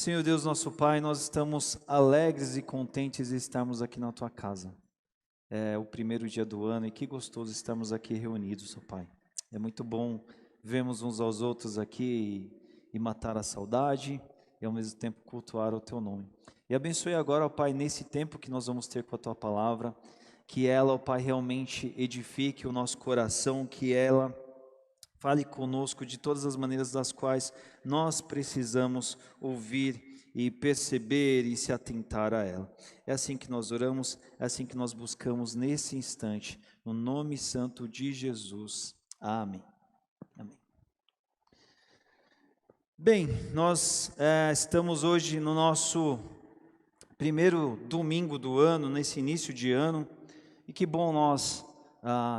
Senhor Deus, nosso Pai, nós estamos alegres e contentes de estarmos aqui na Tua casa. É o primeiro dia do ano e que gostoso estarmos aqui reunidos, ó Pai. É muito bom vermos uns aos outros aqui e matar a saudade e ao mesmo tempo cultuar o Teu nome. E abençoe agora, ó Pai, nesse tempo que nós vamos ter com a Tua Palavra, que ela, ó Pai, realmente edifique o nosso coração, que ela fale conosco de todas as maneiras das quais nós precisamos ouvir e perceber e se atentar a ela. É assim que nós oramos, é assim que nós buscamos nesse instante, no nome santo de Jesus. Amém. Amém. Bem, nós estamos hoje no nosso primeiro domingo do ano, nesse início de ano, e que bom nós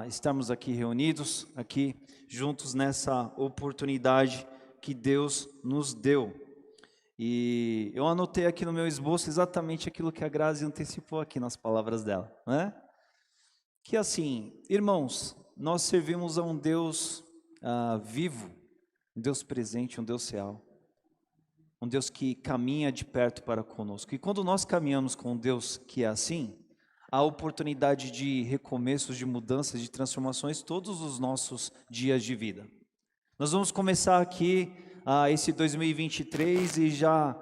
estarmos aqui reunidos, aqui juntos nessa oportunidade que Deus nos deu. E eu anotei aqui no meu esboço exatamente aquilo que a Grazi antecipou aqui nas palavras dela, né? Que assim, irmãos, nós servimos a um Deus vivo, um Deus presente, um Deus real, um Deus que caminha de perto para conosco. E quando nós caminhamos com um Deus que é assim, há oportunidade de recomeços, de mudanças, de transformações todos os nossos dias de vida. Nós vamos começar aqui esse 2023 e já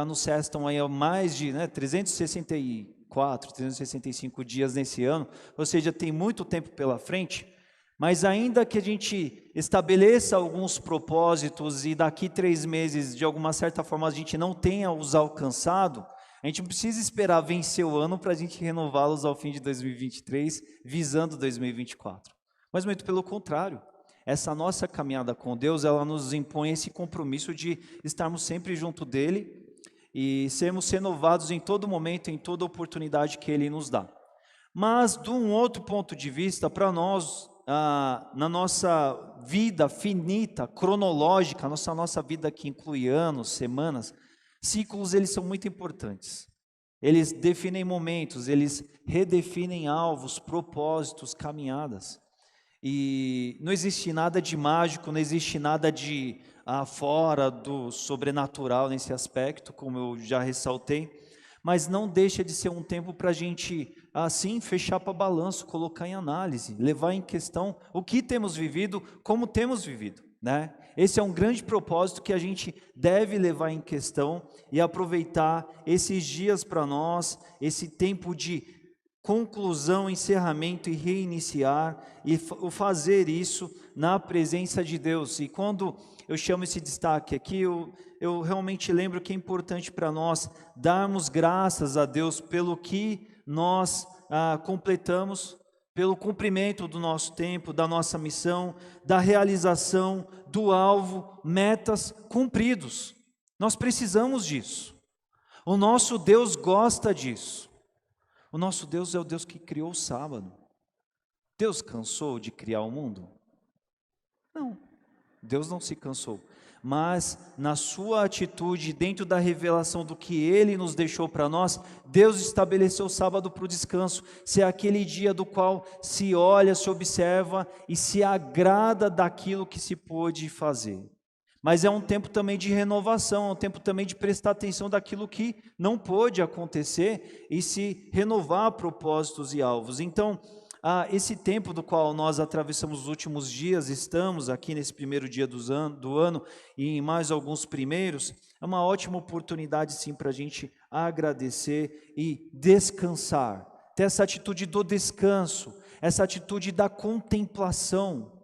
nos restam aí mais de 364, 365 dias nesse ano, ou seja, tem muito tempo pela frente, mas ainda que a gente estabeleça alguns propósitos e daqui 3 meses, de alguma certa forma, a gente não tenha os alcançado, a gente não precisa esperar vencer o ano para a gente renová-los ao fim de 2023, visando 2024. Mas muito pelo contrário, essa nossa caminhada com Deus, ela nos impõe esse compromisso de estarmos sempre junto dEle e sermos renovados em todo momento, em toda oportunidade que Ele nos dá. Mas, de um outro ponto de vista, para nós, na nossa vida finita, cronológica, nossa vida que inclui anos, semanas, ciclos, eles são muito importantes. Eles definem momentos, eles redefinem alvos, propósitos, caminhadas. E não existe nada de mágico, não existe nada de fora do sobrenatural nesse aspecto, como eu já ressaltei, mas não deixa de ser um tempo para a gente, assim, fechar para balanço, colocar em análise, levar em questão o que temos vivido, como temos vivido, né? Esse é um grande propósito que a gente deve levar em questão e aproveitar esses dias para nós, esse tempo de conclusão, encerramento e reiniciar, e fazer isso na presença de Deus. E quando eu chamo esse destaque aqui, eu realmente lembro que é importante para nós darmos graças a Deus pelo que nós completamos, pelo cumprimento do nosso tempo, da nossa missão, da realização do alvo, metas cumpridos. Nós precisamos disso. O nosso Deus gosta disso. O nosso Deus é o Deus que criou o sábado. Deus cansou de criar o mundo? Não, Deus não se cansou. Mas na sua atitude, dentro da revelação do que Ele nos deixou para nós, Deus estabeleceu o sábado para o descanso, ser aquele dia do qual se olha, se observa e se agrada daquilo que se pôde fazer. Mas é um tempo também de renovação, é um tempo também de prestar atenção daquilo que não pôde acontecer e se renovar propósitos e alvos. Então, esse tempo do qual nós atravessamos os últimos dias, estamos aqui nesse primeiro dia do ano e em mais alguns primeiros, é uma ótima oportunidade sim para a gente agradecer e descansar, ter essa atitude do descanso, essa atitude da contemplação,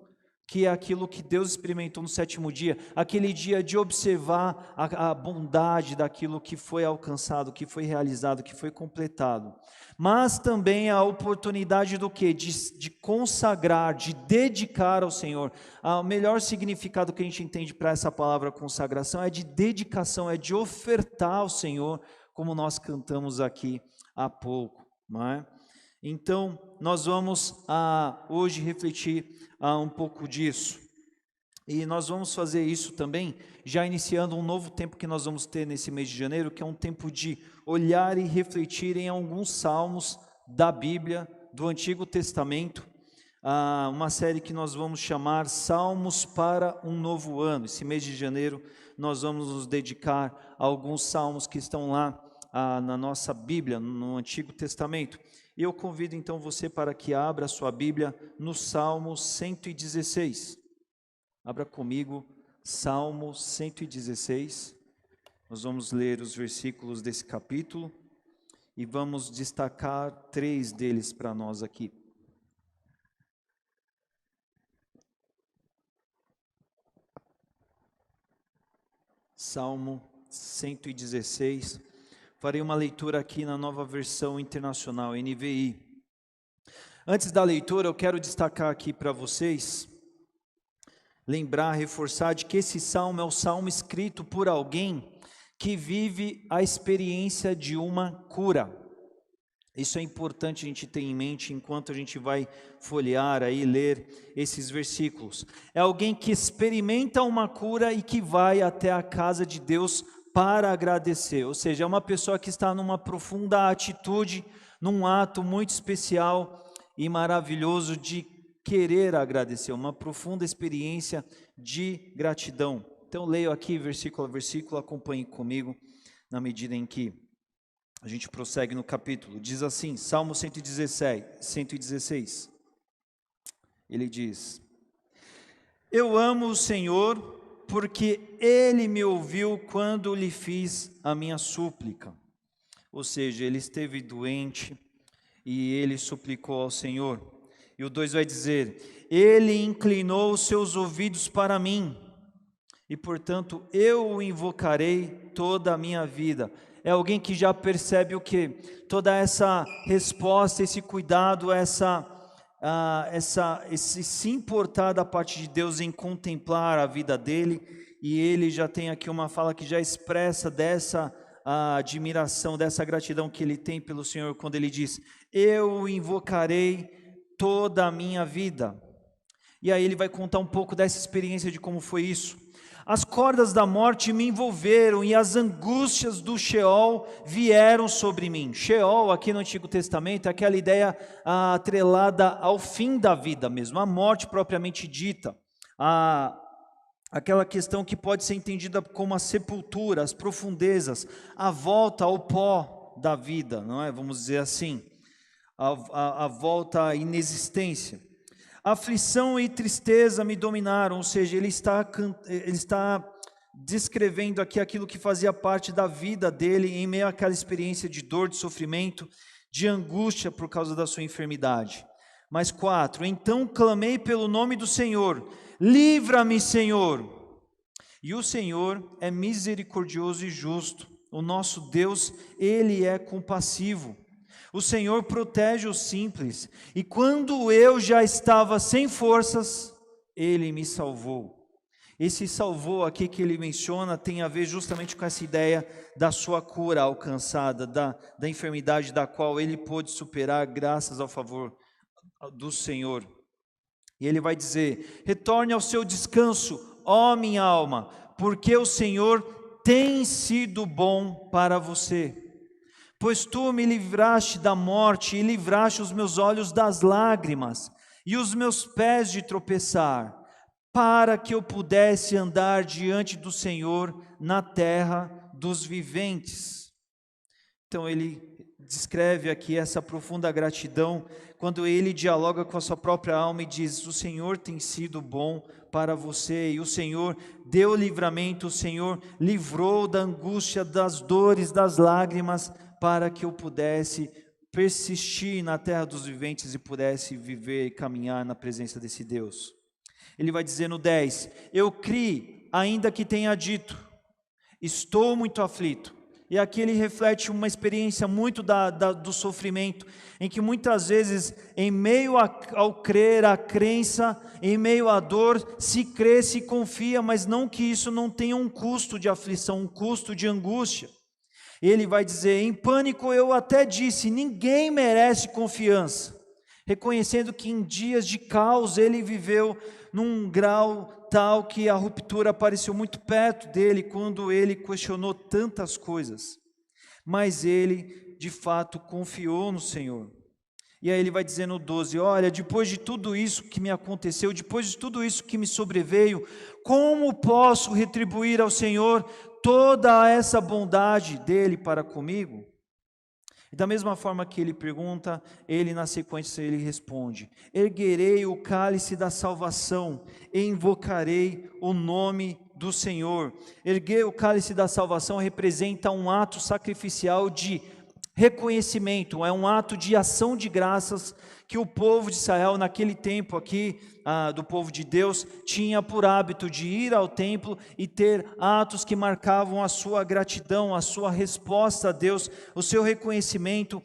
que é aquilo que Deus experimentou no 7º dia, aquele dia de observar a bondade daquilo que foi alcançado, que foi realizado, que foi completado. Mas também a oportunidade do quê? De consagrar, de dedicar ao Senhor. O melhor significado que a gente entende para essa palavra consagração é de dedicação, é de ofertar ao Senhor, como nós cantamos aqui há pouco, não é? Então, nós vamos hoje refletir um pouco disso. E nós vamos fazer isso também, já iniciando um novo tempo que nós vamos ter nesse mês de janeiro, que é um tempo de olhar e refletir em alguns salmos da Bíblia, do Antigo Testamento, uma série que nós vamos chamar Salmos para um Novo Ano. Esse mês de janeiro nós vamos nos dedicar a alguns salmos que estão lá na nossa Bíblia, no Antigo Testamento. E eu convido então você para que abra a sua Bíblia no Salmo 116. Abra comigo, Salmo 116. Nós vamos ler os versículos desse capítulo e vamos destacar 3 deles para nós aqui. Salmo 116. Farei uma leitura aqui na Nova Versão Internacional, NVI. Antes da leitura, eu quero destacar aqui para vocês, lembrar, reforçar de que esse salmo é o salmo escrito por alguém que vive a experiência de uma cura. Isso é importante a gente ter em mente enquanto a gente vai folhear aí, ler esses versículos. É alguém que experimenta uma cura e que vai até a casa de Deus para agradecer. Ou seja, é uma pessoa que está numa profunda atitude, num ato muito especial e maravilhoso de querer agradecer, uma profunda experiência de gratidão. Então leio aqui versículo a versículo, acompanhe comigo na medida em que a gente prossegue no capítulo. Diz assim, Salmo 116. Ele diz: Eu amo o Senhor, porque Ele me ouviu quando lhe fiz a minha súplica. Ou seja, ele esteve doente e ele suplicou ao Senhor. E o 2 vai dizer: Ele inclinou os seus ouvidos para mim, e portanto eu o invocarei toda a minha vida. É alguém que já percebe o que? Toda essa resposta, esse cuidado, esse se importar da parte de Deus em contemplar a vida dele. E ele já tem aqui uma fala que já expressa dessa admiração, dessa gratidão que ele tem pelo Senhor, quando ele diz: Eu o invocarei toda a minha vida. E aí ele vai contar um pouco dessa experiência de como foi isso. As cordas da morte me envolveram e as angústias do Sheol vieram sobre mim. Sheol, aqui no Antigo Testamento, é aquela ideia atrelada ao fim da vida mesmo, a morte propriamente dita, aquela questão que pode ser entendida como a sepultura, as profundezas, a volta ao pó da vida, não é? Vamos dizer assim, a volta à inexistência. Aflição e tristeza me dominaram, ou seja, ele está descrevendo aqui aquilo que fazia parte da vida dele em meio àquela experiência de dor, de sofrimento, de angústia por causa da sua enfermidade. Mais 4, então clamei pelo nome do Senhor, livra-me, Senhor. E o Senhor é misericordioso e justo, o nosso Deus, Ele é compassivo. O Senhor protege os simples, e quando eu já estava sem forças, Ele me salvou. Esse salvou aqui que ele menciona tem a ver justamente com essa ideia da sua cura alcançada, da enfermidade da qual ele pôde superar graças ao favor do Senhor. E ele vai dizer: retorne ao seu descanso, ó minha alma, porque o Senhor tem sido bom para você. Pois tu me livraste da morte e livraste os meus olhos das lágrimas e os meus pés de tropeçar, para que eu pudesse andar diante do Senhor na terra dos viventes. Então ele descreve aqui essa profunda gratidão, quando ele dialoga com a sua própria alma e diz: o Senhor tem sido bom para você, e o Senhor deu livramento, o Senhor livrou da angústia, das dores, das lágrimas, para que eu pudesse persistir na terra dos viventes e pudesse viver e caminhar na presença desse Deus. Ele vai dizer no 10, eu criei, ainda que tenha dito, estou muito aflito. E aqui ele reflete uma experiência muito do sofrimento, em que muitas vezes, em meio ao crer, à crença, em meio à dor, se crê, se confia, mas não que isso não tenha um custo de aflição, um custo de angústia. Ele vai dizer, em pânico eu até disse, ninguém merece confiança, reconhecendo que em dias de caos ele viveu num grau tal que a ruptura apareceu muito perto dele, quando ele questionou tantas coisas, mas ele de fato confiou no Senhor. E aí ele vai dizer no 12, olha, depois de tudo isso que me aconteceu, depois de tudo isso que me sobreveio, como posso retribuir ao Senhor toda essa bondade dele para comigo? E da mesma forma que ele pergunta, ele na sequência ele responde, erguerei o cálice da salvação e invocarei o nome do Senhor. Erguer o cálice da salvação representa um ato sacrificial de reconhecimento, é um ato de ação de graças que o povo de Israel naquele tempo aqui, do povo de Deus, tinha por hábito de ir ao templo e ter atos que marcavam a sua gratidão, a sua resposta a Deus, o seu reconhecimento,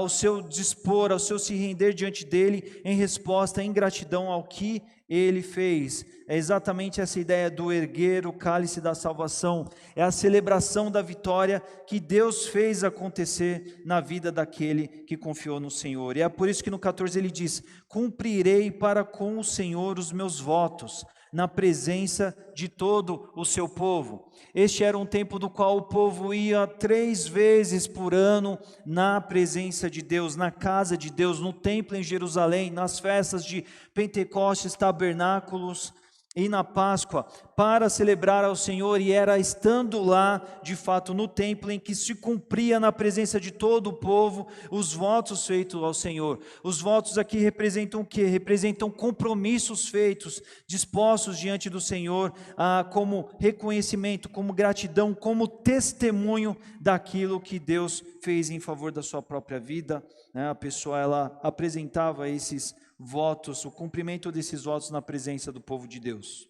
o seu dispor, o seu se render diante dele em resposta, em gratidão ao que ele fez. É exatamente essa ideia do erguer o cálice da salvação, é a celebração da vitória que Deus fez acontecer na vida daquele que confiou no Senhor. E é por isso que no 14 ele diz, cumprirei para com o Senhor os meus votos, na presença de todo o seu povo. Este era um tempo do qual o povo ia 3 vezes por ano na presença de Deus, na casa de Deus, no templo em Jerusalém, nas festas de Pentecostes, tabernáculos e na Páscoa, para celebrar ao Senhor, e era estando lá, de fato, no templo, em que se cumpria na presença de todo o povo, os votos feitos ao Senhor. Os votos aqui representam o quê? Representam compromissos feitos, dispostos diante do Senhor, como reconhecimento, como gratidão, como testemunho daquilo que Deus fez em favor da sua própria vida. A pessoa, ela apresentava esses votos, o cumprimento desses votos na presença do povo de Deus.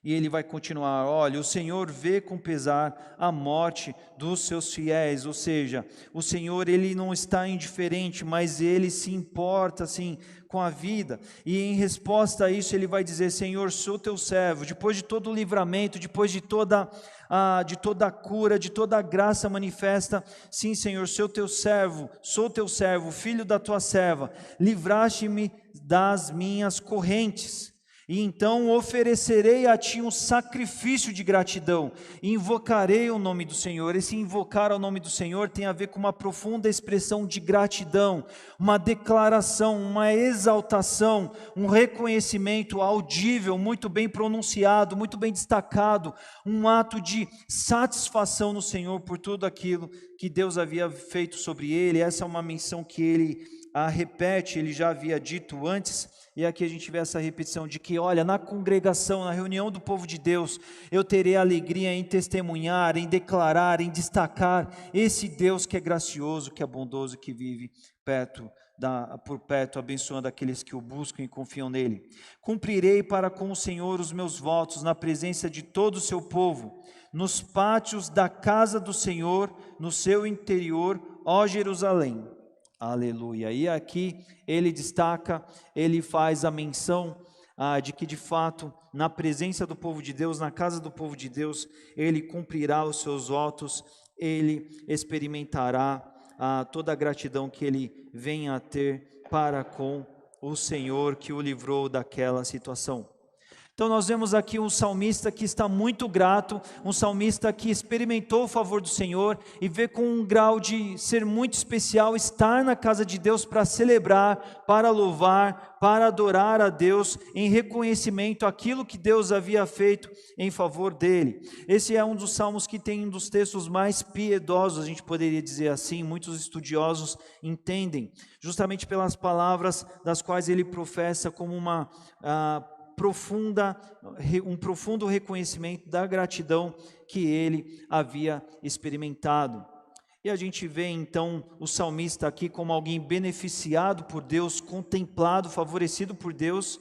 E ele vai continuar, olha, o Senhor vê com pesar a morte dos seus fiéis, ou seja, o Senhor, ele não está indiferente, mas ele se importa, assim, com a vida, e em resposta a isso ele vai dizer, Senhor, sou teu servo, depois de todo o livramento, depois de toda a cura, de toda a graça manifesta, sim Senhor, sou teu servo, filho da tua serva, livraste-me das minhas correntes, e então oferecerei a ti um sacrifício de gratidão, e invocarei o nome do Senhor. Esse invocar o nome do Senhor tem a ver com uma profunda expressão de gratidão, uma declaração, uma exaltação, um reconhecimento audível, muito bem pronunciado, muito bem destacado, um ato de satisfação no Senhor por tudo aquilo que Deus havia feito sobre ele. Essa é uma menção que ele repete, ele já havia dito antes. E aqui a gente vê essa repetição de que, olha, na congregação, na reunião do povo de Deus, eu terei alegria em testemunhar, em declarar, em destacar esse Deus que é gracioso, que é bondoso, que vive por perto, abençoando aqueles que o buscam e confiam nele. Cumprirei para com o Senhor os meus votos na presença de todo o seu povo, nos pátios da casa do Senhor, no seu interior, ó Jerusalém. Aleluia. E aqui ele destaca, ele faz a menção de que de fato, na presença do povo de Deus, na casa do povo de Deus, ele cumprirá os seus votos, ele experimentará toda a gratidão que ele venha a ter para com o Senhor que o livrou daquela situação. Então nós vemos aqui um salmista que está muito grato, um salmista que experimentou o favor do Senhor e vê com um grau de ser muito especial estar na casa de Deus para celebrar, para louvar, para adorar a Deus em reconhecimento àquilo que Deus havia feito em favor dele. Esse é um dos salmos que tem um dos textos mais piedosos, a gente poderia dizer assim, muitos estudiosos entendem, justamente pelas palavras das quais ele professa como um profundo reconhecimento da gratidão que ele havia experimentado. E a gente vê então o salmista aqui como alguém beneficiado por Deus, contemplado, favorecido por Deus,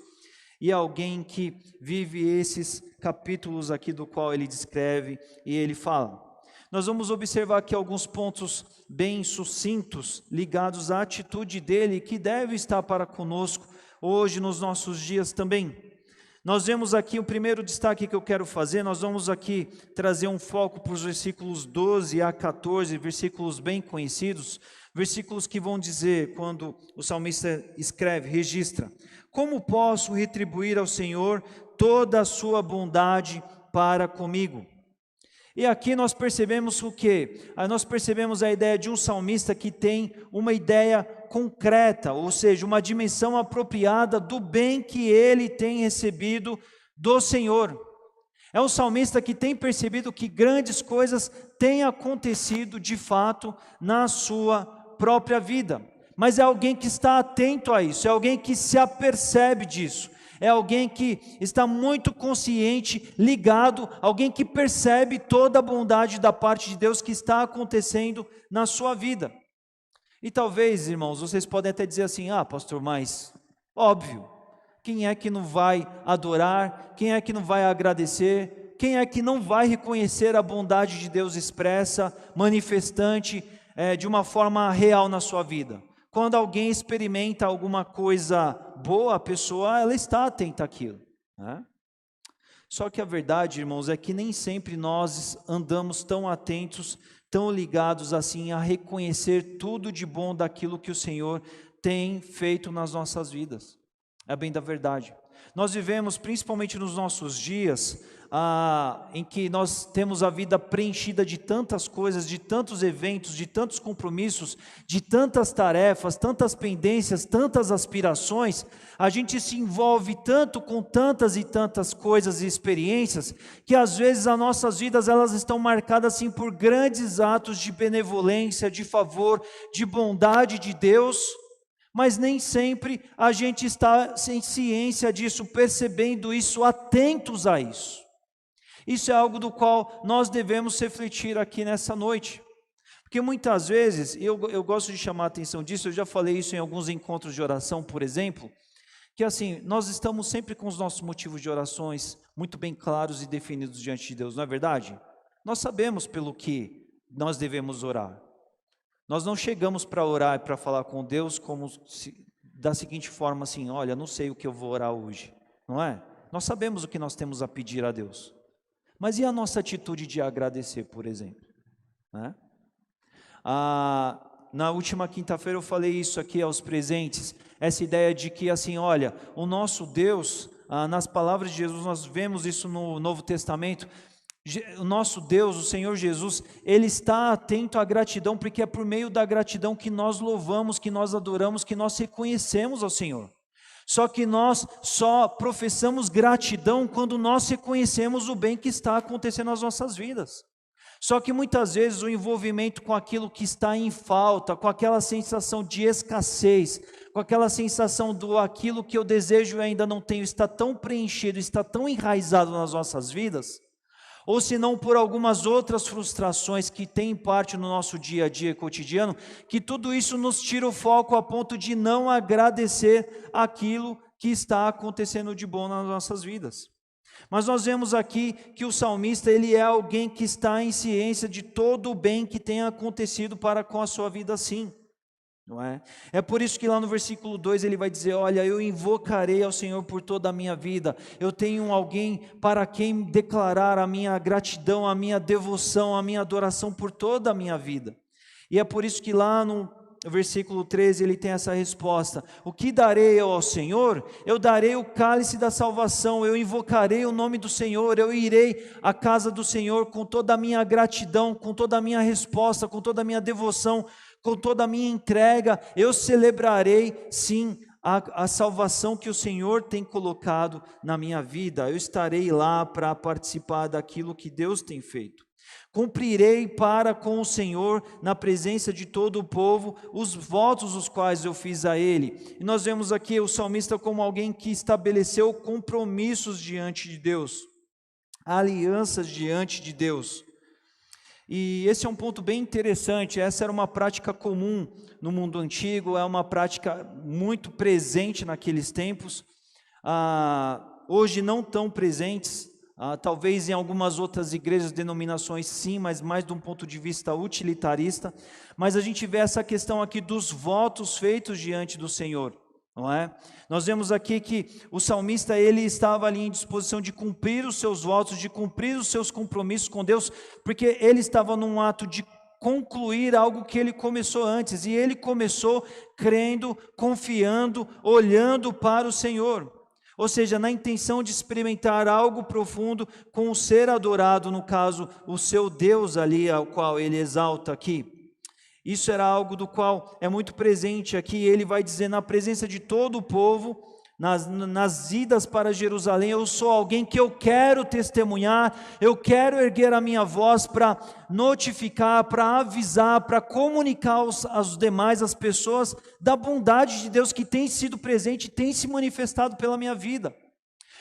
e alguém que vive esses capítulos aqui do qual ele descreve e ele fala. Nós vamos observar aqui alguns pontos bem sucintos ligados à atitude dele que deve estar para conosco hoje nos nossos dias também. Nós vemos aqui o primeiro destaque que eu quero fazer, nós vamos aqui trazer um foco para os versículos 12 a 14, versículos bem conhecidos, versículos que vão dizer, quando o salmista escreve, registra, como posso retribuir ao Senhor toda a sua bondade para comigo? E aqui nós percebemos o quê? Nós percebemos a ideia de um salmista que tem uma ideia concreta, ou seja, uma dimensão apropriada do bem que ele tem recebido do Senhor. É um salmista que tem percebido que grandes coisas têm acontecido de fato na sua própria vida. Mas é alguém que está atento a isso, é alguém que se apercebe disso. É alguém que está muito consciente, ligado, alguém que percebe toda a bondade da parte de Deus que está acontecendo na sua vida. E talvez, irmãos, vocês podem até dizer assim, pastor, mas óbvio, quem é que não vai adorar, quem é que não vai agradecer, quem é que não vai reconhecer a bondade de Deus expressa, manifestante de uma forma real na sua vida? Quando alguém experimenta alguma coisa boa, a pessoa ela está atenta àquilo, né? Só que a verdade, irmãos, é que nem sempre nós andamos tão atentos, tão ligados assim a reconhecer tudo de bom daquilo que o Senhor tem feito nas nossas vidas. É bem da verdade. Nós vivemos, principalmente nos nossos dias, em que nós temos a vida preenchida de tantas coisas, de tantos eventos, de tantos compromissos, de tantas tarefas, tantas pendências, tantas aspirações, a gente se envolve tanto com tantas e tantas coisas e experiências, que às vezes as nossas vidas elas estão marcadas assim por grandes atos de benevolência, de favor, de bondade de Deus, mas nem sempre a gente está sem ciência disso, percebendo isso, atentos a isso. Isso é algo do qual nós devemos refletir aqui nessa noite, porque muitas vezes, eu gosto de chamar a atenção disso, eu já falei isso em alguns encontros de oração, por exemplo, que assim, nós estamos sempre com os nossos motivos de orações muito bem claros e definidos diante de Deus, não é verdade? Nós sabemos pelo que nós devemos orar. Nós não chegamos para orar e para falar com Deus da seguinte forma assim, olha, não sei o que eu vou orar hoje, não é? Nós sabemos o que nós temos a pedir a Deus. Mas e a nossa atitude de agradecer, por exemplo, né? Na última quinta-feira eu falei isso aqui aos presentes, essa ideia de que assim, olha, o nosso Deus, nas palavras de Jesus, nós vemos isso no Novo Testamento, o nosso Deus, o Senhor Jesus, Ele está atento à gratidão, porque é por meio da gratidão que nós louvamos, que nós adoramos, que nós reconhecemos ao Senhor. Só que nós só professamos gratidão quando nós reconhecemos o bem que está acontecendo nas nossas vidas. Só que muitas vezes o envolvimento com aquilo que está em falta, com aquela sensação de escassez, com aquela sensação do aquilo que eu desejo e ainda não tenho, está tão preenchido, está tão enraizado nas nossas vidas, ou se não por algumas outras frustrações que tem parte no nosso dia a dia cotidiano, que tudo isso nos tira o foco a ponto de não agradecer aquilo que está acontecendo de bom nas nossas vidas. Mas nós vemos aqui que o salmista, ele é alguém que está em ciência de todo o bem que tem acontecido para com a sua vida, sim. Não é? É por isso que lá no versículo 2 ele vai dizer, olha, eu invocarei ao Senhor por toda a minha vida, eu tenho alguém para quem declarar a minha gratidão, a minha devoção, a minha adoração por toda a minha vida. E é por isso que lá no versículo 13 ele tem essa resposta, o que darei ao Senhor? Eu darei o cálice da salvação, eu invocarei o nome do Senhor, eu irei à casa do Senhor com toda a minha gratidão, com toda a minha resposta, com toda a minha devoção, com toda a minha entrega, eu celebrarei sim a salvação que o Senhor tem colocado na minha vida, eu estarei lá para participar daquilo que Deus tem feito. Cumprirei para com o Senhor, na presença de todo o povo, os votos os quais eu fiz a Ele. E nós vemos aqui o salmista como alguém que estabeleceu compromissos diante de Deus, alianças diante de Deus. E esse é um ponto bem interessante, essa era uma prática comum no mundo antigo, é uma prática muito presente naqueles tempos, hoje não tão presentes, talvez em algumas outras igrejas, denominações sim, mas mais de um ponto de vista utilitarista, mas a gente vê essa questão aqui dos votos feitos diante do Senhor. Não é? Nós vemos aqui que o salmista ele estava ali em disposição de cumprir os seus votos, de cumprir os seus compromissos com Deus, porque ele estava num ato de concluir algo que ele começou antes, e ele começou crendo, confiando, olhando para o Senhor. ou seja, na intenção de experimentar algo profundo com o ser adorado, no caso, o seu Deus ali, ao qual ele exalta aqui. Isso era algo do qual é muito presente aqui. Ele vai dizer na presença de todo o povo, nas idas para Jerusalém: eu sou alguém que eu quero testemunhar, eu quero erguer a minha voz para notificar, para avisar, para comunicar aos demais, as pessoas, da bondade de Deus que tem sido presente, tem se manifestado pela minha vida.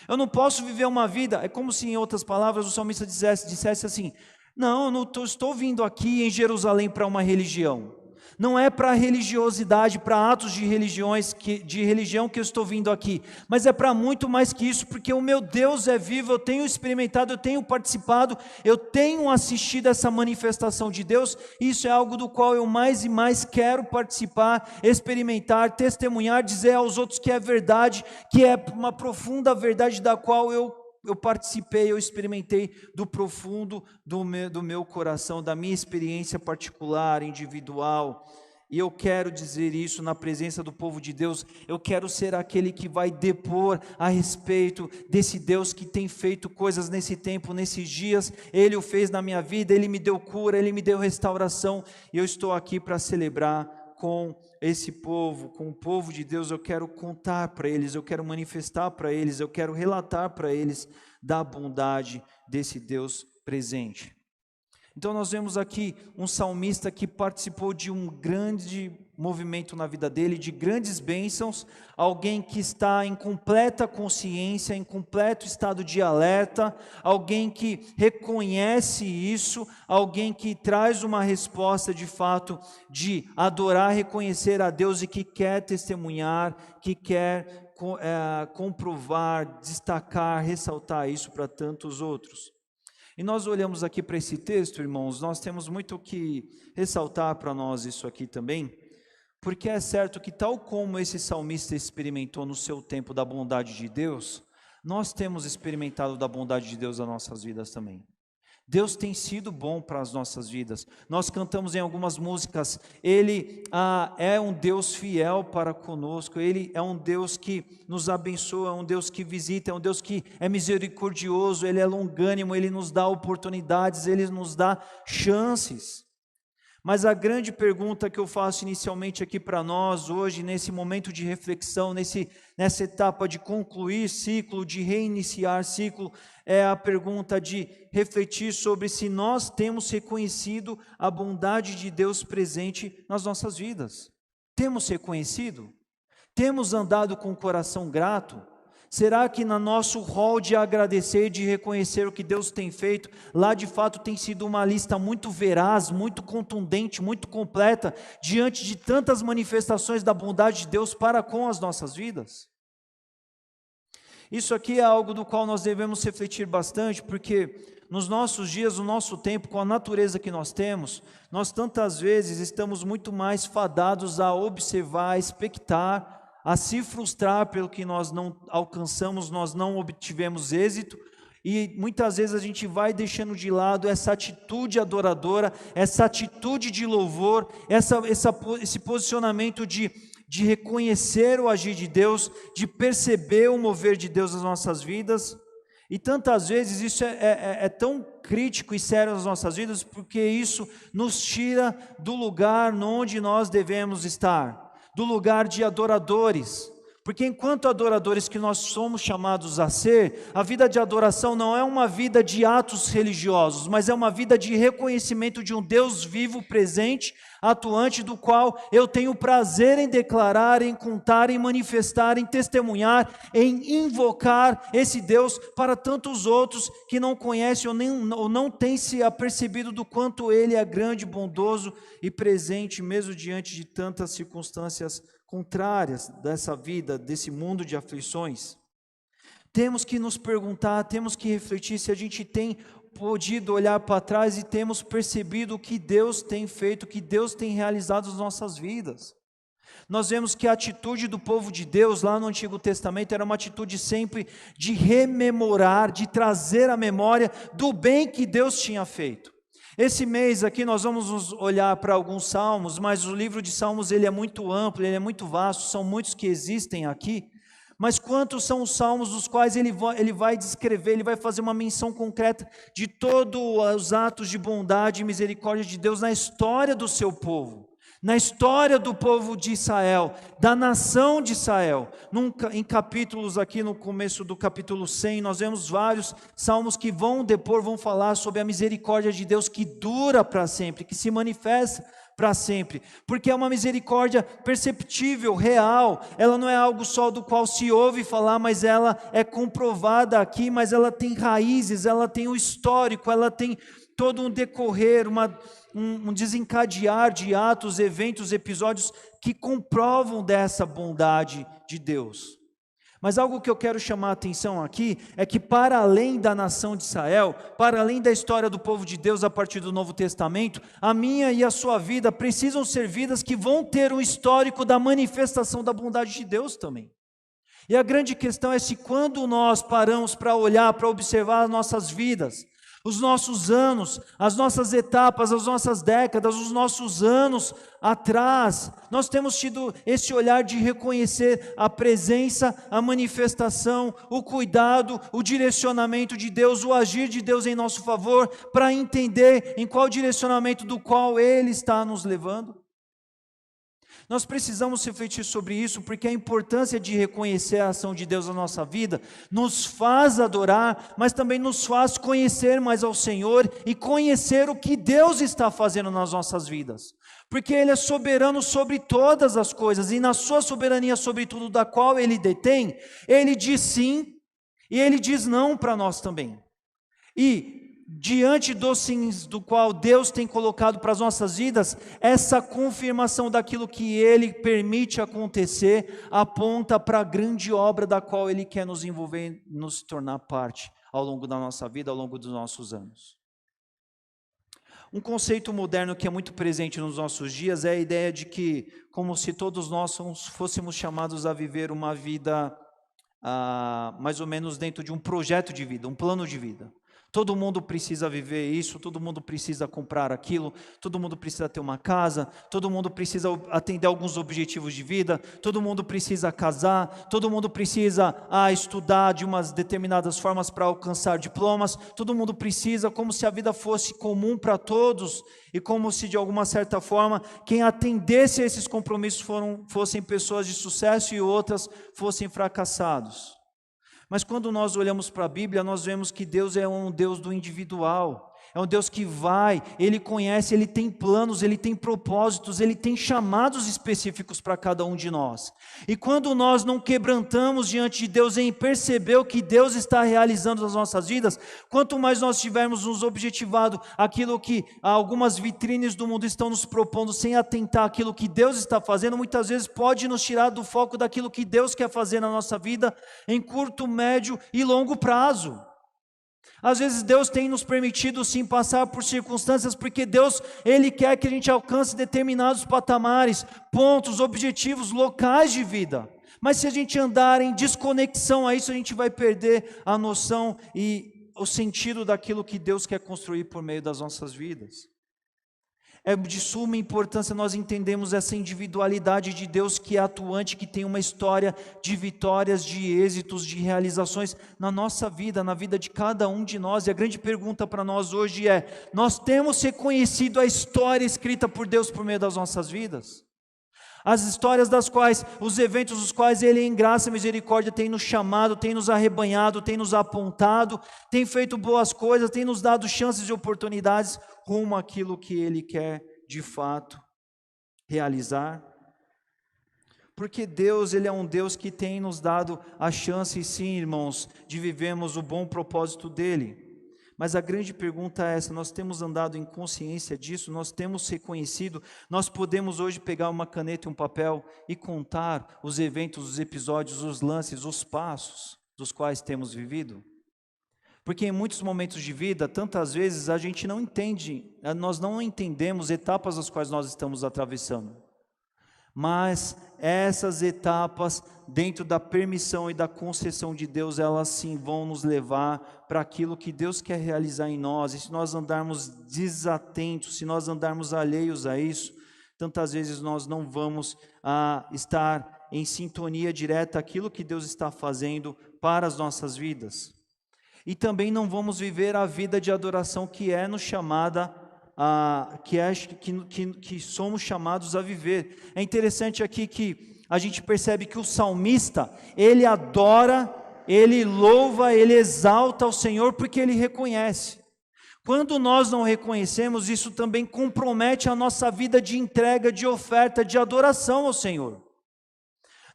Eu não posso viver uma vida, é como se em outras palavras o salmista dissesse assim: não, eu não estou vindo aqui em Jerusalém para uma religião. Não é para religiosidade, para atos de religião que eu estou vindo aqui, mas é para muito mais que isso, porque o meu Deus é vivo, eu tenho experimentado, eu tenho participado, eu tenho assistido essa manifestação de Deus, e isso é algo do qual eu mais e mais quero participar, experimentar, testemunhar, dizer aos outros que é verdade, que é uma profunda verdade da qual eu participei, eu experimentei do profundo do meu coração, da minha experiência particular, individual. E eu quero dizer isso na presença do povo de Deus. Eu quero ser aquele que vai depor a respeito desse Deus que tem feito coisas nesse tempo, nesses dias. Ele o fez na minha vida, Ele me deu cura, Ele me deu restauração. E eu estou aqui para celebrar com esse povo, com o povo de Deus. Eu quero contar para eles, eu quero manifestar para eles, eu quero relatar para eles da bondade desse Deus presente. Então nós vemos aqui um salmista que participou de um grande movimento na vida dele, de grandes bênçãos, alguém que está em completa consciência, em completo estado de alerta, alguém que reconhece isso, alguém que traz uma resposta de fato de adorar, reconhecer a Deus e que quer testemunhar, que quer comprovar, destacar, ressaltar isso para tantos outros. E nós olhamos aqui para esse texto, irmãos, nós temos muito que ressaltar para nós isso aqui também, porque é certo que tal como esse salmista experimentou no seu tempo da bondade de Deus, nós temos experimentado da bondade de Deus nas nossas vidas também. Deus tem sido bom para as nossas vidas. Nós cantamos em algumas músicas, Ele é um Deus fiel para conosco, Ele é um Deus que nos abençoa, é um Deus que visita, é um Deus que é misericordioso, Ele é longânimo, Ele nos dá oportunidades, Ele nos dá chances. Mas a grande pergunta que eu faço inicialmente aqui para nós hoje, nesse momento de reflexão, nessa etapa de concluir ciclo, de reiniciar ciclo, é a pergunta de refletir sobre se nós temos reconhecido a bondade de Deus presente nas nossas vidas. Temos reconhecido? Temos andado com o coração grato? Será que no nosso rol de agradecer, de reconhecer o que Deus tem feito, lá de fato tem sido uma lista muito veraz, muito contundente, muito completa, diante de tantas manifestações da bondade de Deus para com as nossas vidas? Isso aqui é algo do qual nós devemos refletir bastante, porque nos nossos dias, no nosso tempo, com a natureza que nós temos, nós tantas vezes estamos muito mais fadados a observar, a expectar, a se frustrar pelo que nós não alcançamos, nós não obtivemos êxito, e muitas vezes a gente vai deixando de lado essa atitude adoradora, essa atitude de louvor, esse posicionamento de reconhecer o agir de Deus, de perceber o mover de Deus nas nossas vidas. E tantas vezes isso é tão crítico e sério nas nossas vidas, porque isso nos tira do lugar onde nós devemos estar, do lugar de adoradores, porque enquanto adoradores que nós somos chamados a ser, a vida de adoração não é uma vida de atos religiosos, mas é uma vida de reconhecimento de um Deus vivo, presente, atuante, do qual eu tenho prazer em declarar, em contar, em manifestar, em testemunhar, em invocar esse Deus para tantos outros que não conhecem ou não têm se apercebido do quanto Ele é grande, bondoso e presente, mesmo diante de tantas circunstâncias contrárias dessa vida, desse mundo de aflições. Temos que nos perguntar, temos que refletir se a gente tem podido olhar para trás e temos percebido o que Deus tem feito, o que Deus tem realizado nas nossas vidas. Nós vemos que a atitude do povo de Deus lá no Antigo Testamento era uma atitude sempre de rememorar, de trazer à memória do bem que Deus tinha feito. Esse mês aqui nós vamos olhar para alguns salmos, mas o livro de salmos ele é muito amplo, ele é muito vasto, são muitos que existem aqui, Mas quantos são os salmos dos quais ele vai descrever, ele vai fazer uma menção concreta de todos os atos de bondade e misericórdia de Deus na história do seu povo, na história do povo de Israel, da nação de Israel. Em capítulos aqui no começo do capítulo 100, nós vemos vários salmos que vão falar sobre a misericórdia de Deus que dura para sempre, que se manifesta para sempre, porque é uma misericórdia perceptível, real. Ela não é algo só do qual se ouve falar, mas ela é comprovada aqui, mas ela tem raízes, ela tem o histórico, ela tem todo um decorrer, um desencadear de atos, eventos, episódios que comprovam dessa bondade de Deus. Mas algo que eu quero chamar a atenção aqui é que, para além da nação de Israel, para além da história do povo de Deus a partir do Novo Testamento, a minha e a sua vida precisam ser vidas que vão ter um histórico da manifestação da bondade de Deus também. E a grande questão é se quando nós paramos para olhar, para observar as nossas vidas, os nossos anos, as nossas etapas, as nossas décadas, os nossos anos atrás, nós temos tido esse olhar de reconhecer a presença, a manifestação, o cuidado, o direcionamento de Deus, o agir de Deus em nosso favor, para entender em qual direcionamento do qual Ele está nos levando. Nós precisamos refletir sobre isso, porque a importância de reconhecer a ação de Deus na nossa vida nos faz adorar, mas também nos faz conhecer mais ao Senhor e conhecer o que Deus está fazendo nas nossas vidas. Porque Ele é soberano sobre todas as coisas, e na sua soberania sobre tudo da qual Ele detém, Ele diz sim e Ele diz não para nós também. E diante dos sims do qual Deus tem colocado para as nossas vidas, essa confirmação daquilo que Ele permite acontecer, aponta para a grande obra da qual Ele quer nos envolver, nos tornar parte ao longo da nossa vida, ao longo dos nossos anos. Um conceito moderno que é muito presente nos nossos dias é a ideia de que, como se todos nós fôssemos chamados a viver uma vida mais ou menos dentro de um projeto de vida, um plano de vida. Todo mundo precisa viver isso, todo mundo precisa comprar aquilo, todo mundo precisa ter uma casa, todo mundo precisa atender alguns objetivos de vida, todo mundo precisa casar, todo mundo precisa estudar de umas determinadas formas para alcançar diplomas, todo mundo precisa, como se a vida fosse comum para todos e como se de alguma certa forma quem atendesse a esses compromissos fossem pessoas de sucesso e outras fossem fracassados. Mas quando nós olhamos para a Bíblia, nós vemos que Deus é um Deus do individual, é um Deus que Ele conhece, Ele tem planos, Ele tem propósitos, Ele tem chamados específicos para cada um de nós. E quando nós não quebrantamos diante de Deus em perceber o que Deus está realizando nas nossas vidas, quanto mais nós tivermos nos objetivado aquilo que algumas vitrines do mundo estão nos propondo, sem atentar aquilo que Deus está fazendo, muitas vezes pode nos tirar do foco daquilo que Deus quer fazer na nossa vida em curto, médio e longo prazo. Às vezes Deus tem nos permitido sim passar por circunstâncias, porque Deus, Ele quer que a gente alcance determinados patamares, pontos, objetivos, locais de vida. Mas se a gente andar em desconexão a isso, a gente vai perder a noção e o sentido daquilo que Deus quer construir por meio das nossas vidas. É de suma importância nós entendermos essa individualidade de Deus que é atuante, que tem uma história de vitórias, de êxitos, de realizações na nossa vida, na vida de cada um de nós. E a grande pergunta para nós hoje é: nós temos reconhecido a história escrita por Deus por meio das nossas vidas? As histórias das quais, os eventos dos quais Ele em graça e misericórdia tem nos chamado, tem nos arrebanhado, tem nos apontado, tem feito boas coisas, tem nos dado chances e oportunidades rumo àquilo que Ele quer de fato realizar. Porque Deus, Ele é um Deus que tem nos dado a chance, sim, irmãos, de vivermos o bom propósito dEle. Mas a grande pergunta é essa: nós temos andado em consciência disso? Nós temos reconhecido? Nós podemos hoje pegar uma caneta e um papel e contar os eventos, os episódios, os lances, os passos dos quais temos vivido? Porque em muitos momentos de vida, tantas vezes a gente não entende, nós não entendemos etapas as quais nós estamos atravessando. Mas essas etapas, dentro da permissão e da concessão de Deus, elas sim vão nos levar para aquilo que Deus quer realizar em nós. E se nós andarmos desatentos, se nós andarmos alheios a isso, tantas vezes nós não vamos estar em sintonia direta aquilo que Deus está fazendo para as nossas vidas. E também não vamos viver a vida de adoração que é nos chamada que somos chamados a viver. É interessante aqui que a gente percebe que o salmista, ele adora, ele louva, ele exalta o Senhor porque ele reconhece. Quando nós não reconhecemos, isso também compromete a nossa vida de entrega, de oferta, de adoração ao Senhor.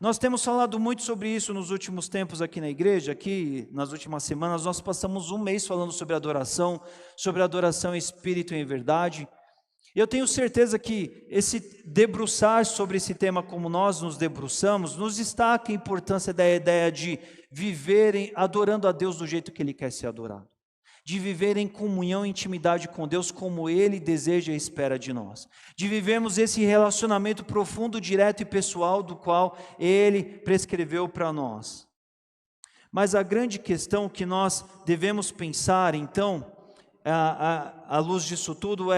Nós temos falado muito sobre isso nos últimos tempos aqui na igreja, aqui nas últimas semanas, nós passamos um mês falando sobre adoração em espírito e em verdade. E eu tenho certeza que esse debruçar sobre esse tema como nós nos debruçamos, nos destaca a importância da ideia de viverem adorando a Deus do jeito que Ele quer ser adorado. De viver em comunhão e intimidade com Deus como Ele deseja e espera de nós. De vivermos esse relacionamento profundo, direto e pessoal do qual Ele prescreveu para nós. Mas a grande questão que nós devemos pensar, então, à luz disso tudo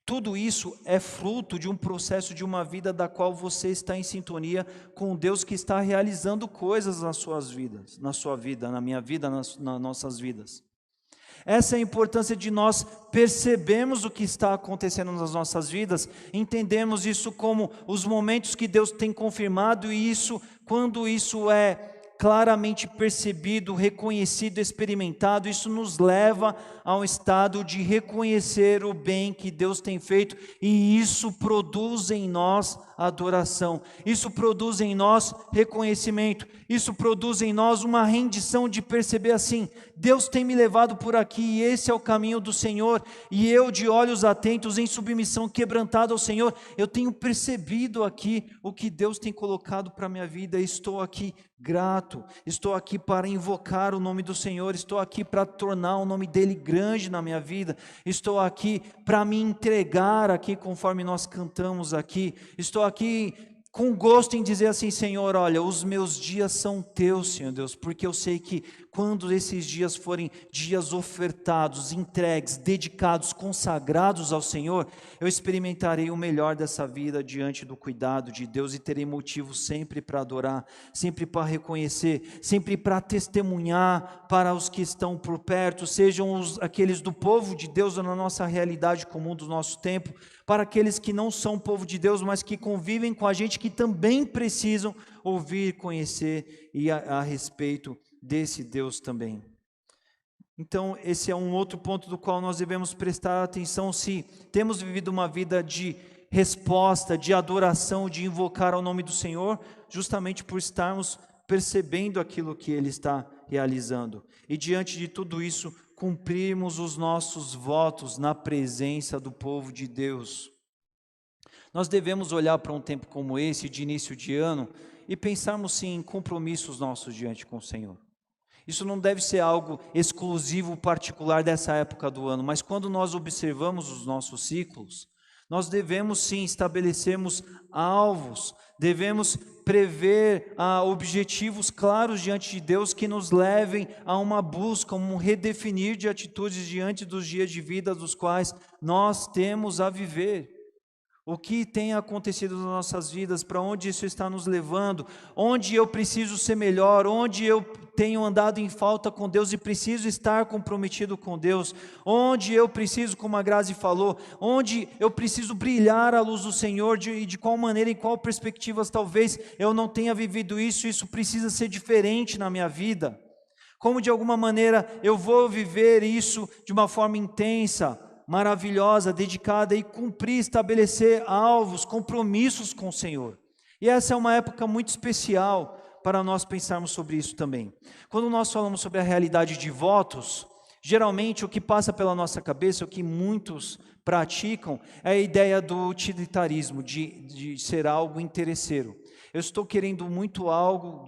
tudo isso é fruto de um processo de uma vida da qual você está em sintonia com Deus que está realizando coisas nas suas vidas, na sua vida, na minha vida, nas nossas vidas. Essa é a importância de nós percebermos o que está acontecendo nas nossas vidas, entendemos isso como os momentos que Deus tem confirmado e isso, quando isso é claramente percebido, reconhecido, experimentado, isso nos leva a um estado de reconhecer o bem que Deus tem feito e isso produz em nós adoração, isso produz em nós reconhecimento, isso produz em nós uma rendição de perceber assim, Deus tem me levado por aqui e esse é o caminho do Senhor e eu de olhos atentos, em submissão, quebrantado ao Senhor, eu tenho percebido aqui o que Deus tem colocado para a minha vida, estou aqui grato, estou aqui para invocar o nome do Senhor, estou aqui para tornar o nome dEle grande na minha vida, estou aqui para me entregar aqui conforme nós cantamos aqui, estou aqui com gosto em dizer assim, Senhor, olha, os meus dias são teus, Senhor Deus, porque eu sei que quando esses dias forem dias ofertados, entregues, dedicados, consagrados ao Senhor, eu experimentarei o melhor dessa vida diante do cuidado de Deus e terei motivo sempre para adorar, sempre para reconhecer, sempre para testemunhar para os que estão por perto, sejam aqueles do povo de Deus ou na nossa realidade comum do nosso tempo, para aqueles que não são povo de Deus, mas que convivem com a gente, que também precisam ouvir, conhecer e a respeito desse Deus também. Então, esse é um outro ponto do qual nós devemos prestar atenção, se temos vivido uma vida de resposta, de adoração, de invocar ao nome do Senhor, justamente por estarmos percebendo aquilo que Ele está realizando. E diante de tudo isso, cumprirmos os nossos votos na presença do povo de Deus. Nós devemos olhar para um tempo como esse, de início de ano, e pensarmos sim em compromissos nossos diante com o Senhor. Isso não deve ser algo exclusivo, particular dessa época do ano, mas quando nós observamos os nossos ciclos, nós devemos sim estabelecermos alvos, devemos prever objetivos claros diante de Deus que nos levem a uma busca, um redefinir de atitudes diante dos dias de vida dos quais nós temos a viver. O que tem acontecido nas nossas vidas, para onde isso está nos levando, onde eu preciso ser melhor, onde eu tenho andado em falta com Deus e preciso estar comprometido com Deus, onde eu preciso, como a Grazi falou, onde eu preciso brilhar a luz do Senhor, e de qual maneira, em qual perspectivas talvez eu não tenha vivido isso precisa ser diferente na minha vida. Como de alguma maneira eu vou viver isso de uma forma intensa, maravilhosa, dedicada e cumprir, estabelecer alvos, compromissos com o Senhor. E essa é uma época muito especial para nós pensarmos sobre isso também. Quando nós falamos sobre a realidade de votos, geralmente o que passa pela nossa cabeça, o que muitos praticam, é a ideia do utilitarismo, de ser algo interesseiro. Eu estou querendo muito algo